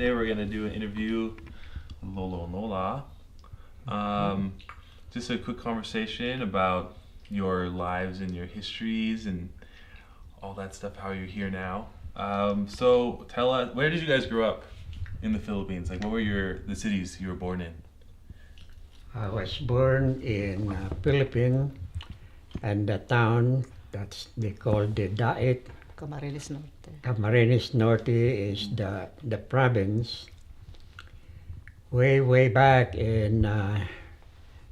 Today we're gonna do an interview with Lolo Nola. Just a quick conversation about your lives and your histories and all that stuff. How you're here now. So tell us, where did you guys grow up in the Philippines? Like, what were the cities you were born in? I was born in Philippines and the town that's they call the Dait. Camarines Norte. Camarines Norte is the province. Way back in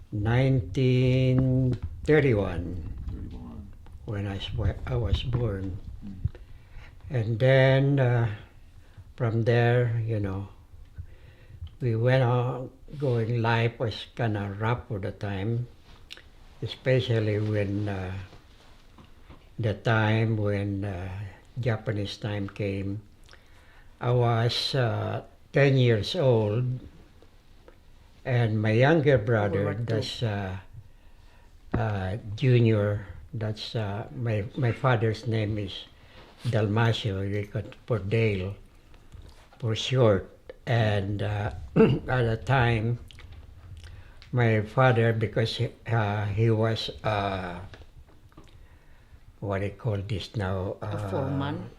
1931 when I was born. And then from there, we went on going. Life was kind of rough for the time, especially when the time when Japanese time came. I was 10 years old, and my younger brother, that's Junior, that's my father's name is Dalmasio, we got for Dale for short. And at the time, my father, because he was what they call this now, A foreman.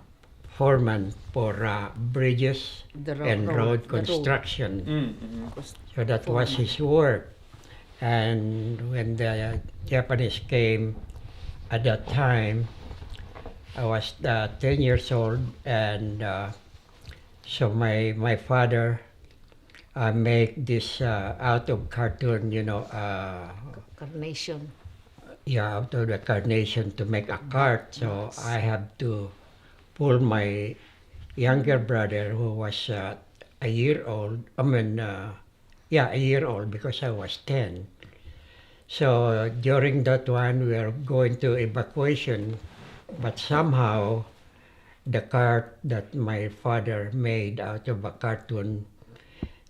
foreman for bridges and road construction. Mm-hmm. So that was his work. And when the Japanese came at that time, I was 10 years old, and so my father make this out of cartoon, Carnation. out of the carnation to make a cart. So I have to pull my younger brother, who was a year old. A year old, because I was 10. So during that one, we were going to evacuation, but somehow the cart that my father made out of a cartoon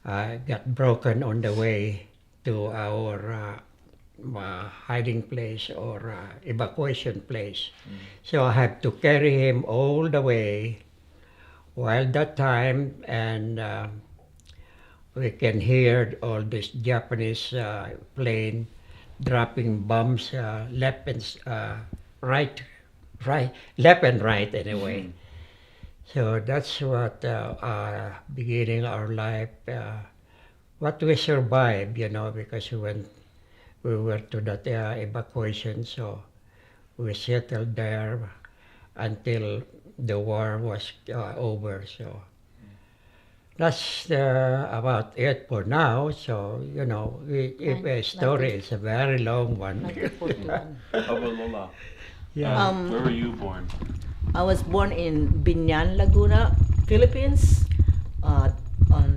got broken on the way to our hiding place or evacuation place. So I had to carry him all the way while that time, and we can hear all this Japanese plane dropping bombs left and right, left and right anyway. So that's what beginning our life. What we survived, because we were to that evacuation, so we settled there until the war was over. So that's about it for now. So if a story is a very long one. 1941. How about Lola? Yeah. Where were you born? I was born in Binyan, Laguna, Philippines, on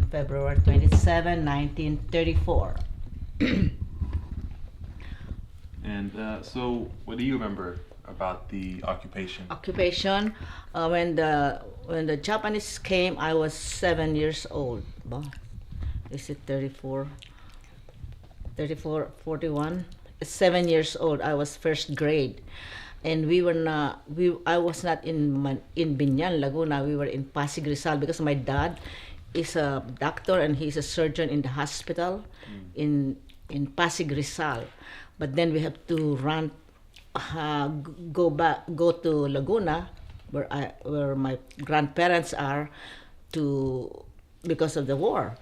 February 27, 1934. And so, what do you remember about the occupation? Occupation. When the Japanese came, I was 7 years old. Is it 34? 34, 41? 7 years old. I was first grade, and I was not in Binyan, Laguna. We were in Pasig Rizal, because my dad is a doctor and he's a surgeon in the hospital in Pasig Rizal. But then we have to run, go to Laguna, where my grandparents are, because of the war.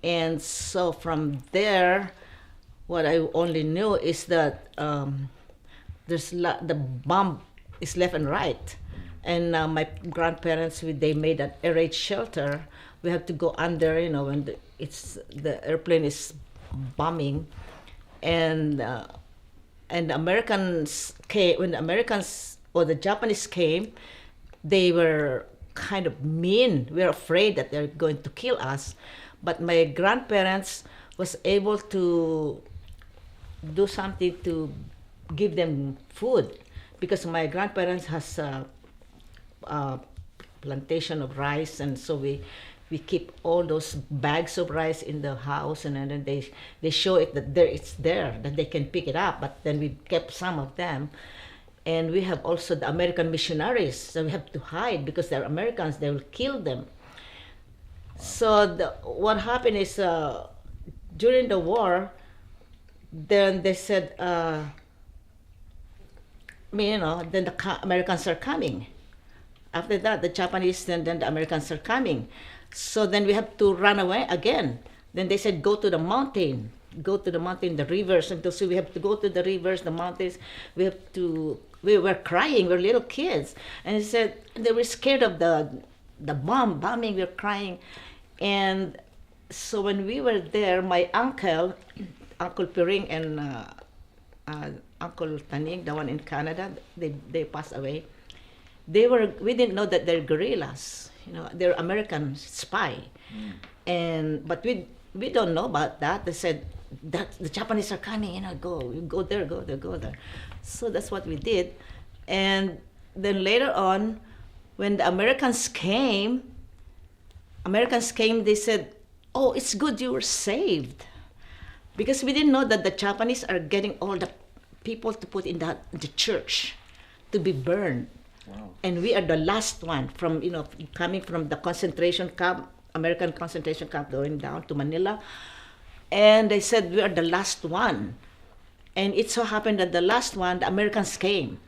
And so from there, what I only knew is that the bomb is left and right, and my grandparents, they made an air raid shelter. We have to go under, when the airplane is bombing, and the Americans came. When the Americans or the Japanese came, they were kind of mean. We were afraid that they're going to kill us, but my grandparents was able to do something to give them food, because my grandparents has a plantation of rice, and so we keep all those bags of rice in the house, and then they show it that it's there, that they can pick it up. But then we kept some of them, and we have also the American missionaries, so we have to hide because they're Americans. They will kill them. So what happened is during the war, then they said, then the Americans are coming. After that, the Japanese, then the Americans are coming. So then we have to run away again. Then they said, go to the mountain, the rivers. And so we have to go to the rivers, the mountains. We were crying, we were little kids. And they said, they were scared of the bombing, we were crying. And so when we were there, my uncle, Uncle Piring and Uncle Taning, the one in Canada, they passed away. We didn't know that they're guerrillas, they're American spy. But we don't know about that. They said that the Japanese are coming, go there. So that's what we did. And then later on, when the Americans came, they said, oh, it's good you were saved. Because we didn't know that the Japanese are getting all the people to put in the church to be burned. Wow. And we are the last one from, coming from the concentration camp, American concentration camp, going down to Manila. And they said we are the last one. And it so happened that the last one, the Americans came.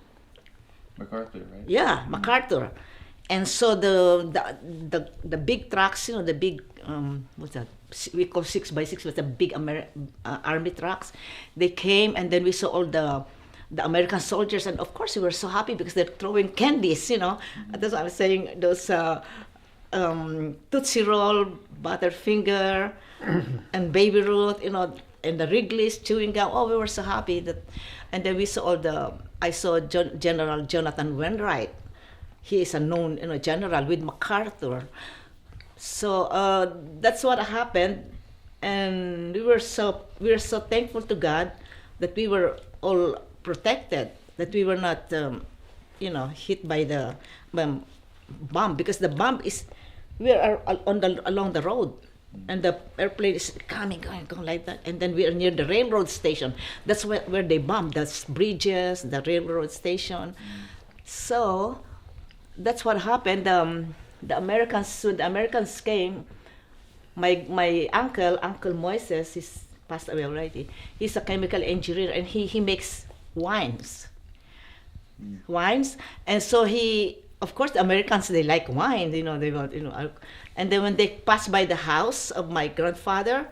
MacArthur, right? Yeah, MacArthur. And so the big trucks, the big, what's that? We call 6x6, was the big army trucks. They came, and then we saw all the American soldiers, and of course we were so happy because they're throwing candies, That's what I was saying, those Tootsie Roll, Butterfinger, and Baby Ruth, and the Wrigley's chewing gum. Oh, we were so happy and then we saw I saw General Jonathan Wainwright. He is a known, general with MacArthur. So that's what happened, and we were so thankful to God that we were all protected, that we were not, hit by the bomb, because the bomb is, we are along the road, and the airplane is going like that, and then we are near the railroad station. That's where they bombed, the bridges, the railroad station. So that's what happened. The Americans came. My uncle Moises, he's passed away already. He's a chemical engineer, and he makes wines. And so of course the Americans, they like wine, they want, and then when they pass by the house of my grandfather,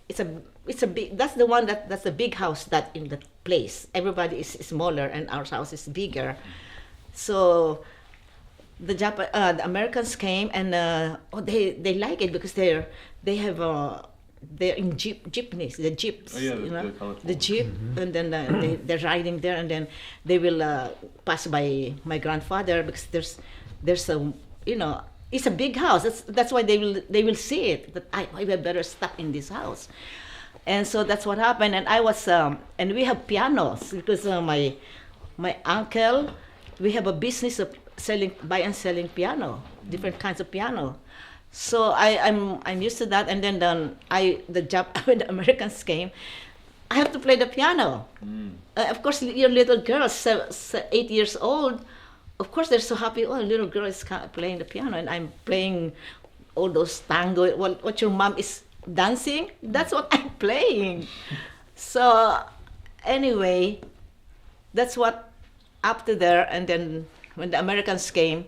it's a big, that's the big house that in the place. Everybody is smaller and our house is bigger. So the Americans came, and they like it because they're in jeepneys, the jeeps, the jeep, and then they're riding there, and then they will pass by my grandfather because there's a, it's a big house. That's why they will see it. That I better stop in this house, and so that's what happened. And I was and we have pianos because my uncle, we have a business of buy and selling piano, different kinds of piano. So I'm used to that, and then when the Americans came, I have to play the piano. Of course, your little girls, 8 years old, of course they're so happy. Oh, little girl is playing the piano, and I'm playing all those tango. What your mom is dancing, that's what I'm playing. So anyway, that's what up to there, and then when the Americans came,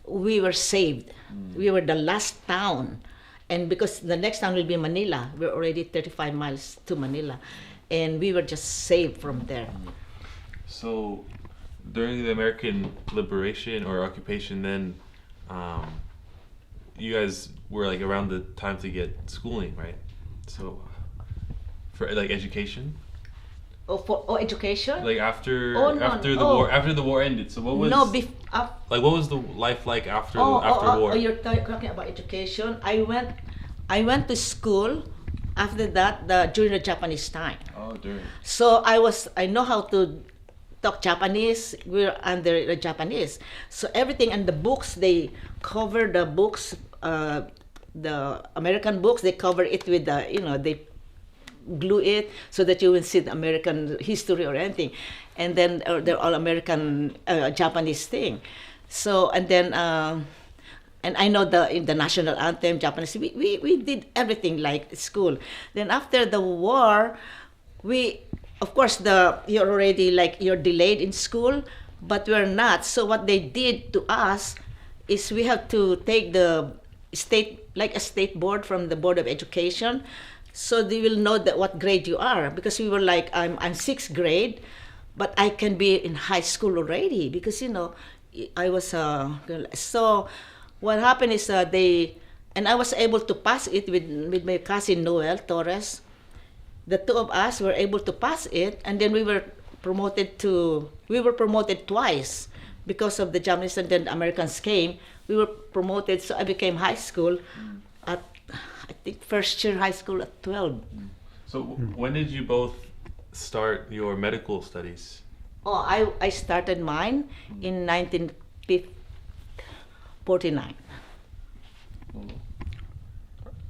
we were saved. We were the last town. And because the next town will be Manila, we're already 35 miles to Manila. And we were just saved from there. So during the American liberation or occupation, then you guys were like around the time to get schooling, right? So for like education? For education? Like after no. after the war ended. So what was like what was the life like after war? You're talking about education. I went to school after that during the Japanese time. Oh, during. So I know how to talk Japanese. We're under the Japanese. So everything and the books, they cover the books, the American books, they cover it with they glue it so that you will see the American history or anything, and then they're all American Japanese thing. So and then and I know the national anthem, Japanese. We did everything like school. Then after the war, we of course you're delayed in school, but we're not. So what they did to us is we have to take the a state board from the Board of Education, so they will know that what grade you are, because we were like, I'm sixth grade, but I can be in high school already, because I was a girl. So what happened is and I was able to pass it with my cousin Noel Torres. The two of us were able to pass it, and then we were promoted twice because of the Japanese, and then the Americans came. We were promoted, so I became high school at, I think, first year high school at 12. So when did you both start your medical studies? Oh, I started mine in 1949.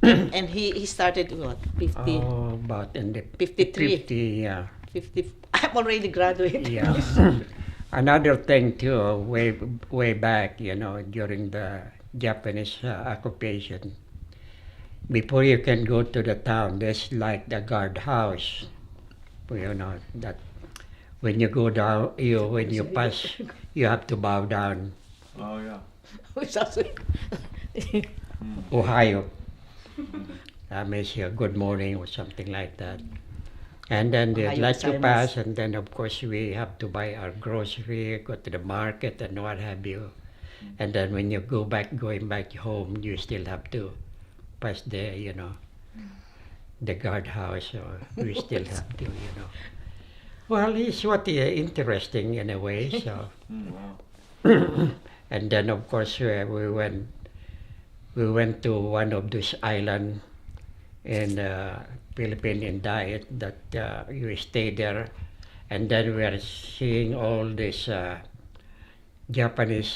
And he started what, 50? Oh, about in the 53. 50, yeah. 50. I'm already graduated. Yeah. Another thing too, way back, during the Japanese occupation, before you can go to the town, there's like the guardhouse. That when you go down, when you pass, you have to bow down. Oh yeah. Which also- Ohio. That means good morning or something like that. And then they Ohio let you gozaimasu. pass, and then of course we have to buy our grocery, go to the market and what have you. And then when you going back home, you still have to pass the guardhouse, or we still have to. Well, it's what interesting in a way. So, Wow. and then of course we went to one of those islands in Philippine in Diet, that you stay there, and then we are seeing all this Japanese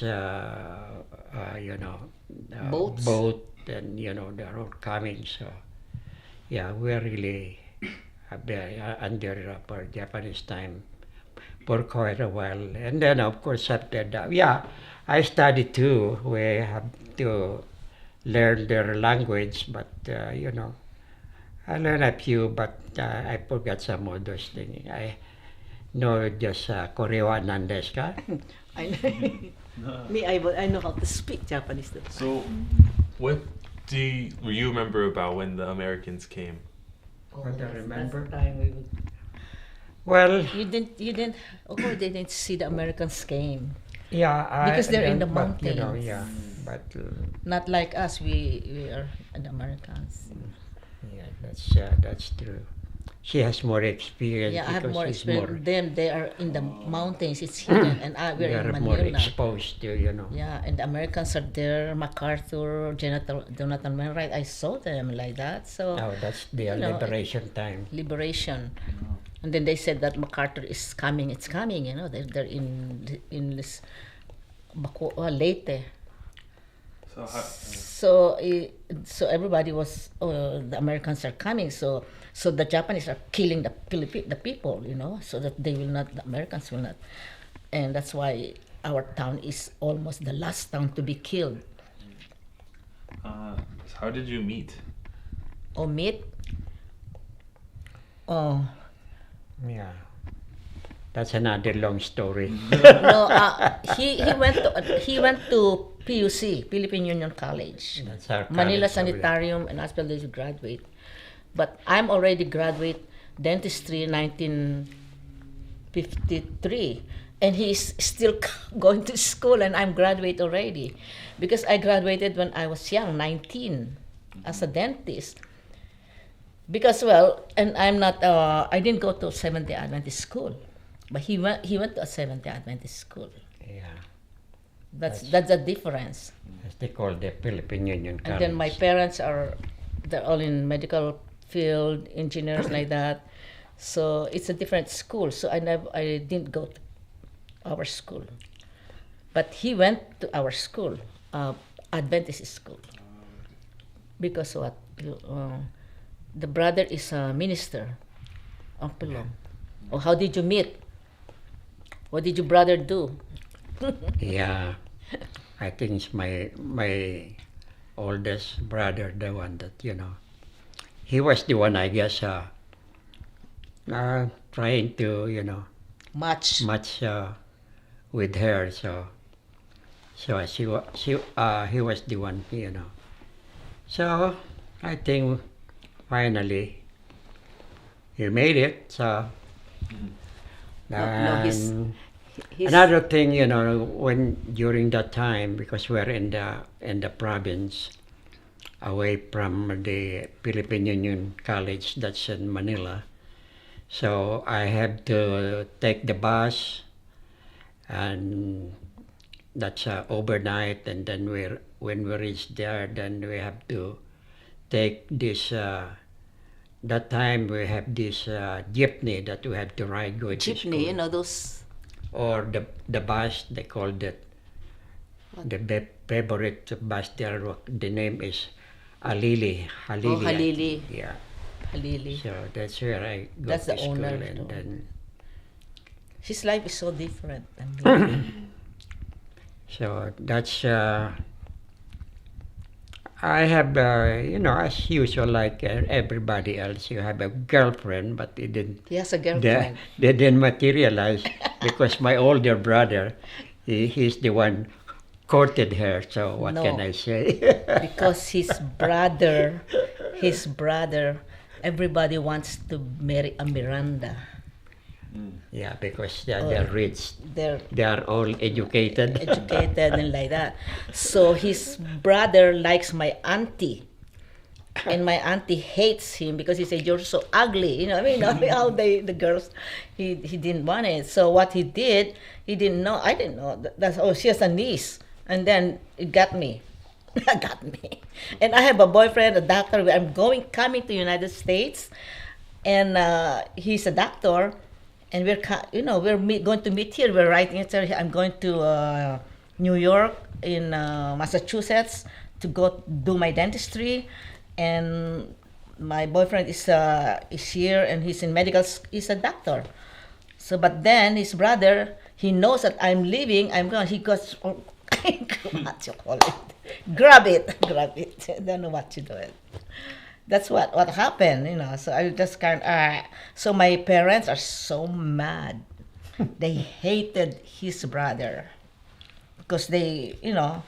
Boats. boat, and they're all coming. So yeah, we're really under for Japanese time for quite a while. And then of course after that, yeah, I studied too. We have to learn their language, but I learned a few, but I forgot some of those things. I know just Korewa Nandes ka. I know how to speak Japanese too. So what do you remember about when the Americans came? What I remember? That's the time we would. Well, You didn't. Oh, they didn't see the Americans came. yeah, Because they're in the but, mountains. yeah, but Not like us. We are the Americans. yeah, that's true. She has more experience. Yeah, I have because more she's experience. Them, they are in the mountains. It's hidden, and They we're are in more Manila. exposed to, Yeah, and the Americans are there. MacArthur, Jonathan Wainwright. I saw them like that. So Oh, that's their liberation time. liberation. And then they said that MacArthur is coming. It's coming. They're in this Leyte. So So everybody was, the Americans are coming, so the Japanese are killing the people, so that the Americans will not, and that's why our town is almost the last town to be killed. how did you meet? Or meat. Oh Yeah, that's another long story. no, he went to PUC, Philippine Union College. That's our Manila college over there. Sanitarium, and as well as graduate. But I'm already graduate dentistry 1953, and he's still going to school, and I'm graduate already, because I graduated when I was young, 19, as a dentist. Because and I'm not. I didn't go to Seventh-day Adventist school, but he went to a Seventh-day Adventist school. Yeah, That's the difference. as they call the Philippine Union College. And then my parents they're all in medical field, engineers like that. So it's a different school. So I didn't go to our school. But he went to our school, Adventist school. Because what? The brother is a minister of Pilong. Oh, how did you meet? What did your brother do? Yeah, I think it's my oldest brother, the one that he was the one, I guess, trying to Much. match with her. So he was the one. So I think finally he made it. So No, he's another thing, when during that time, because we're in the province, away from the Philippine Union College that's in Manila. So I have to take the bus, and that's overnight, and then when we reach there, then we have to take this. That time we have this jeepney that we have to ride going to jeepney, school, those. or the bus they called it. The favorite bus there. The name is Halili. Halili. Oh, Halili. Yeah. Halili. So that's where I go That's to the school, owner, and no? then His life is so different than me. so that's I have as usual, like everybody else, you have a girlfriend, but it didn't He has a they, girlfriend. they didn't materialize because my older brother, he's the one courted her. So what No. can I say? Because his brother, everybody wants to marry a Miranda. Yeah, because they're rich. They're They are all educated. educated and like that. So his brother likes my auntie. And my auntie hates him because he said, "You're so ugly." How the girls, he didn't want it. So what he did, he didn't know. I didn't know. She has a niece. And then it got me. Got me. And I have a boyfriend, a doctor. Coming to United States. And he's a doctor. And we're going to meet here. We're writing it. I'm going to New York, in Massachusetts, to go do my dentistry, and my boyfriend is here, and he's in he's a doctor. So, but then his brother, he knows that I'm leaving. I'm going. He goes, what you call it? Grab it. I don't know what to do it. That's what happened, So I just so my parents are so mad. They hated his brother because they, He got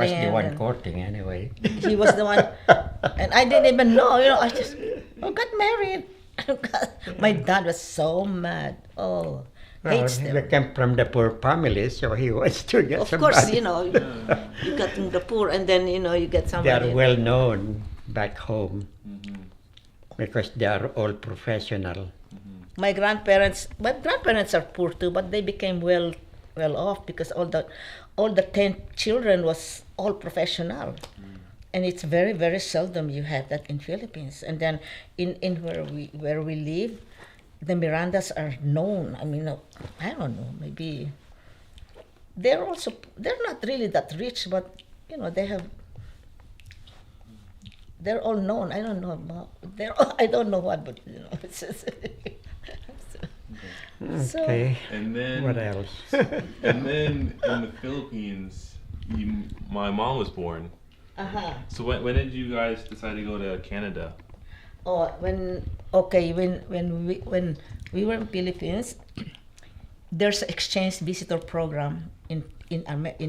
was the him. one And courting anyway. he was the one, and I didn't even know. I just got married. My dad was so mad. Oh, Well, hates he them. came from the poor family, so he wants to get Of somebody. course, you got in the poor, and then you get They somebody. are well known back home because they are all professional. My grandparents are poor too, but they became well off because all the 10 children was all professional. And it's very, very seldom you have that in Philippines. And then in where we live, the Mirandas are known. I mean, I don't know, maybe they're not really that rich, but they're all known. I don't know about I don't know what, but it's just, so, Okay. And then What else? and then in the Philippines, my mom was born. uh-huh. So when did you guys decide to go to Canada? Oh, when we were in Philippines, there's an exchange visitor program in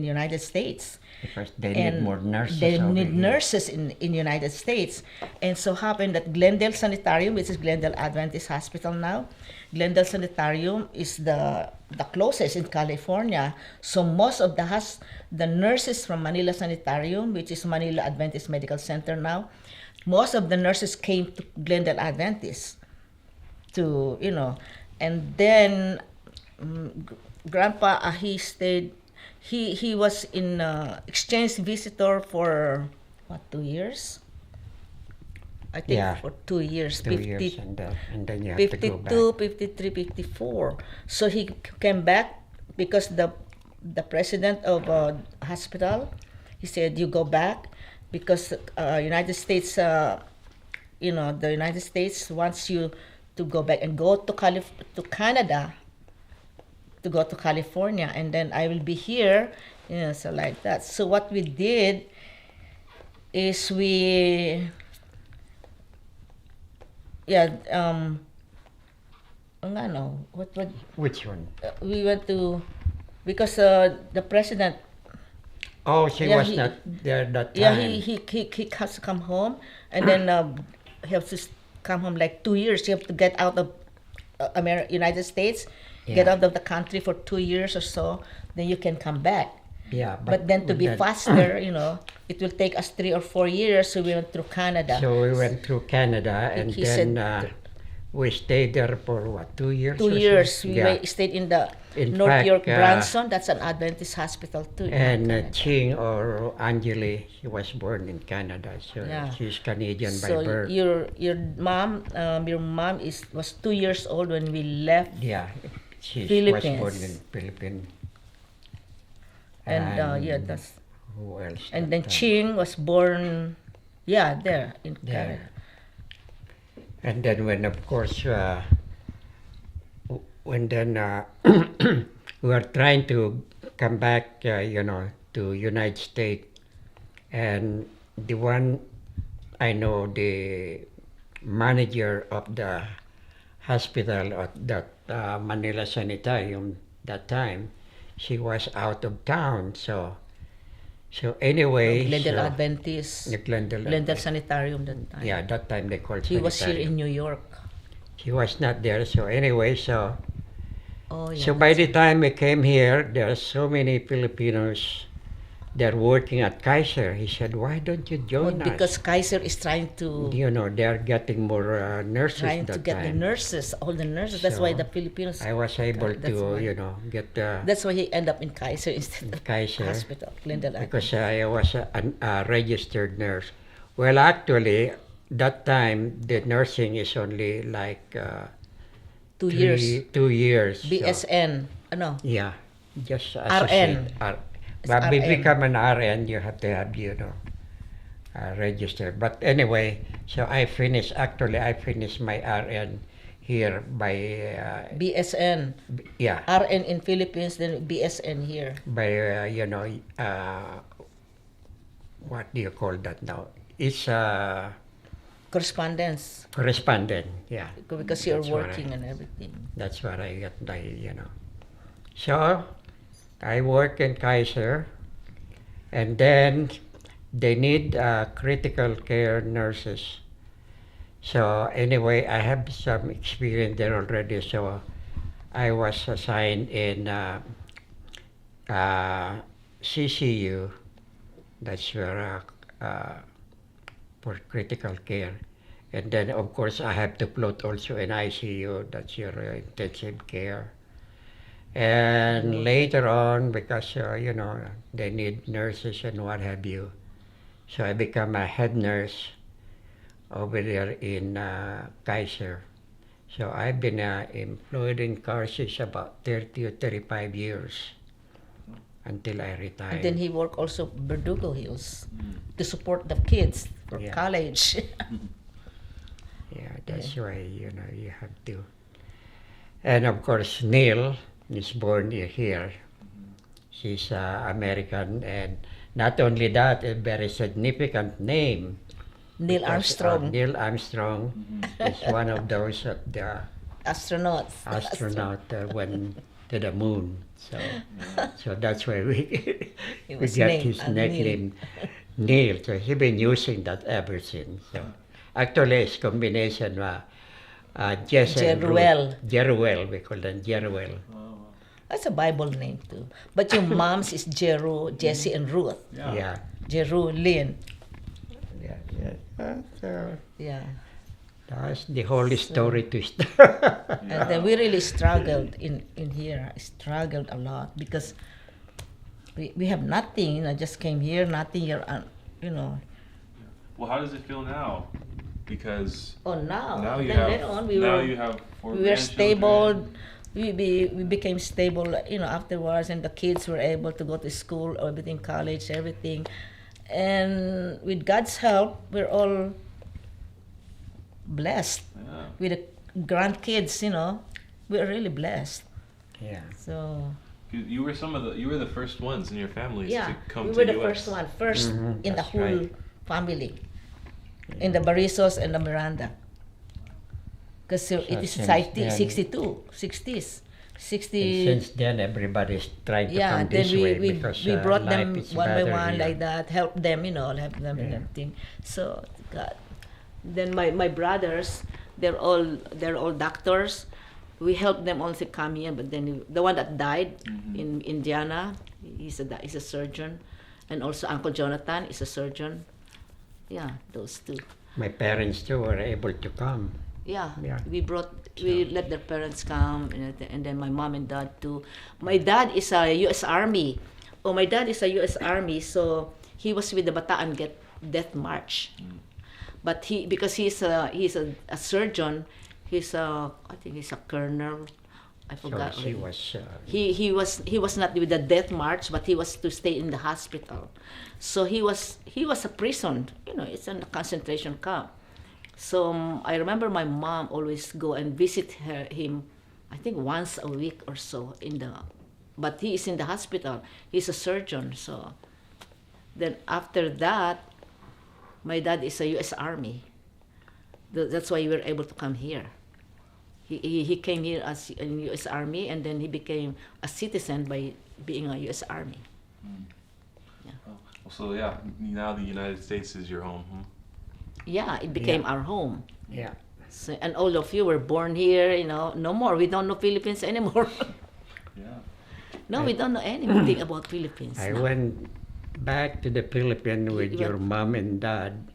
the United States. Because they need more nurses. They over need here. nurses in United States, and so happened that Glendale Sanitarium, which is Glendale Adventist Hospital now, Glendale Sanitarium is the closest in California. So most of the nurses from Manila Sanitarium, which is Manila Adventist Medical Center now, most of the nurses came to Glendale Adventist to and then Grandpa, he stayed. He was in exchange visitor for what, 2 years? I think Yeah. for 2 years. 2 years, and then you have to go back. 52, 53, 54. So he came back because the president of hospital, he said, you go back because United States, the United States wants you to go back and go to Canada, to go to California, and then I will be here, Yeah, so like that. So what we did is we, yeah, ano, what, Which one? we went to, because the president, Oh, she Yeah, was he- not there that time. yeah, he has to come home, and then he has to come home like 2 years. You have to get out of United States, get Yeah. out of the country for 2 years or so, then you can come back. Yeah, But then to be then- faster, it will take us 3 or 4 years. So we went through Canada. So we went through Canada, and He then said- we stayed there for what, 2 years? Two or so? years. We Yeah. stayed in the In North fact, York Branson. That's an Adventist hospital too. in And Canada. Ching or Angeli, she was born in Canada, so Yeah. she's Canadian by So birth. your mom was 2 years old when we left, Yeah, she was Philippines. born in Philippines. and yeah, that's Who else? and that then time? Ching was born, yeah, there in There. Canada. And then when, of course, when then we were trying to come back, to United States, and the one I know, the manager of the hospital at that Manila Sanitarium that time, she was out of town, so anyway, Glendale so- Adventist, the Glendale, Glendale Sanitarium that time. yeah, that time they called He was here sanitarium. in New York. He was not there. So anyway, so Oh yeah. so by the time we came here, there are so many Filipinos that are working at Kaiser. He said, "Why don't you join because us?" Kaiser is trying to They're getting more nurses that get the time. nurses, all the nurses. That's why So, the Filipinos. I was able That's to, why. get That's why he ended up in Kaiser instead of Kaiser hospital, Glendale. because I was a registered nurse. Well, actually, that time the nursing is only like 2 years. 2 years. so- BSN. Ano? Yeah, just RN. It's But to RN. become an RN, you have to have, registered. But anyway, so I finished my RN here by, BSN. yeah, RN in Philippines, then BSN here. by, what do you call that now? It's Correspondence. correspondent, yeah. Because you're That's what working and everything. That's what I got, So, I work in Kaiser, and then they need critical care nurses. So, anyway, I have some experience there already, so I was assigned in CCU, that's where, for critical care. And then, of course, I have to float also in ICU, that's your intensive care. And later on, because, they need nurses and what have you, so I become a head nurse over there in Kaiser. So I've been employed in Kaiser about 30 or 35 years until I retired. And then he worked also Verdugo Hills to support the kids for Yeah. college. Yeah, that's why, you have to. And of course, Neil is born here. She's American, and not only that, a very significant name. Neil because, Armstrong, Neil Armstrong is one of those of the astronauts. astronaut went to the moon. So that's why we He we was got named his Neil. nickname Neil. So he's been using that ever since. So actually, it's combination Jesse and Jeruel. Ruth. Jeruel, we call them Jeruel. That's a Bible name too. But your mom's is Jesse and Ruth. Yeah. Jeru, Lynn. So Yeah. that's the whole story to start. And then we really struggled in here. I struggled a lot because we have nothing. Just came here, nothing here. Well, how does it feel now? Because Oh, now. now you Then have later on, we now were you have four we were grandchildren. stable. We became stable, afterwards, and the kids were able to go to school, everything, college, everything. And with God's help, we're all blessed. Yeah. With the grandkids, we're really blessed. Yeah. So You were you were the first ones in your families Yeah, to come we to were the US. first one, first Mhm, in the that's whole right. family, in the Barizos and the Miranda. Because it is since 62, 60s, And 60. since then, everybody's trying to Yeah, come then this we, way we, because we brought them life is one by better one here. like that, help them, help them and Yeah. everything. So, God. Then my brothers, they're all doctors. We helped them also come here, but then the one that died in Indiana, he's a surgeon, and also Uncle Jonathan is a surgeon. Yeah, those two. My parents too were able to come. Yeah, Yeah. we let their parents come, and then my mom and dad too. My dad is a U.S. Army. Oh, my dad is a U.S. Army, so he was with the Bataan Death March. But because he's a surgeon, I think he's a colonel. I So forgot. she already. was. He was not with the death march, but he was to stay in the hospital. So he was a prison. It's a concentration camp. So I remember my mom always go and visit him, I think once a week or so but he is in the hospital. He's a surgeon. So then after that, my dad is a U.S. Army. That's why we were able to come here. He came here as in U.S. Army, and then he became a citizen by being a U.S. Army. Oh, so yeah, now the United States is your home. Hmm? Yeah, it became our home. Yeah. So, and all of you were born here, no more. We don't know Philippines anymore. Yeah. No, we don't know anything about Philippines. I No. went back to the Philippines with You your mom and dad.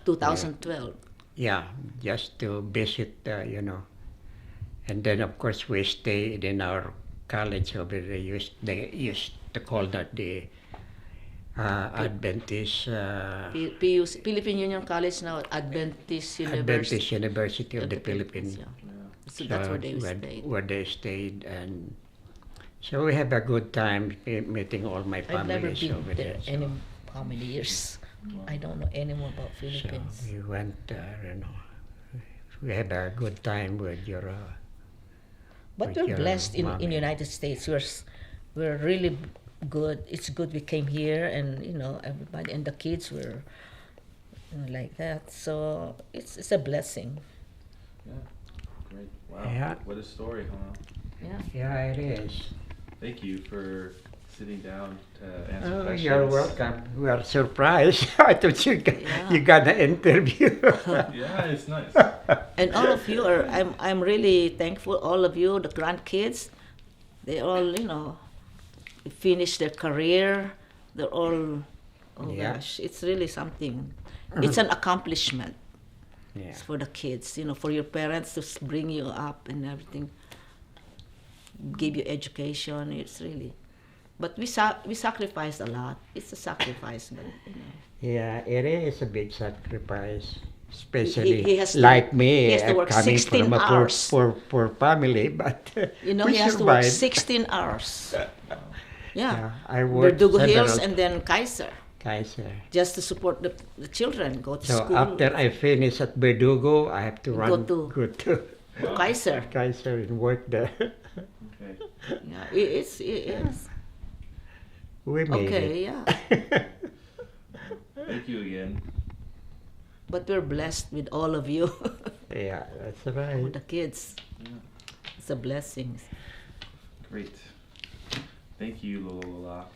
2012. Yeah, just to visit, And then, of course, we stayed in our college over there. They used to call that the Adventist PUC, Philippine Union College now, Adventist University. Adventist University of the Philippines. Yeah. So that's where they where, stayed. where they stayed, and so we have a good time meeting all my I've never families been over there there. how many years. I don't know any more about So Philippines. we went, we had a good time with your. But with we're your blessed in mommy. United States. We're really good. It's good we came here, and everybody and the kids were like that. So it's a blessing. Yeah. Great. Wow. Yeah. What a story, huh? Yeah. Yeah, it is. Thank you for sitting down to answer Oh, questions. you're welcome. We are surprised. I thought Yeah. you got an interview. Yeah, it's nice. And all of you are. I'm really thankful. All of you, the grandkids, they all finish their career. They're all. Oh Yeah. gosh, it's really something. It's an accomplishment. Yeah. It's for the kids, for your parents to bring you up and everything, give you education. It's really, but we sacrifice a lot. It's a sacrifice, but Yeah, it is a big sacrifice, especially he has to- like me, he has to work coming 16 from a hours. poor family, but he we has to work survived. 16 hours. Yeah, Yeah, I worked Verdugo Hills several and then Kaiser, Kaiser. just to support the children, go to So school. after I finish at Verdugo, I have to Go run to- go to Kaiser. Kaiser and work there. Okay. Yeah, it's We made okay. it. Yeah, Thank you again. but we're blessed with all of you, Yeah, that's with right. the kids. Yeah. It's a blessing. Great. Thank you, Lola.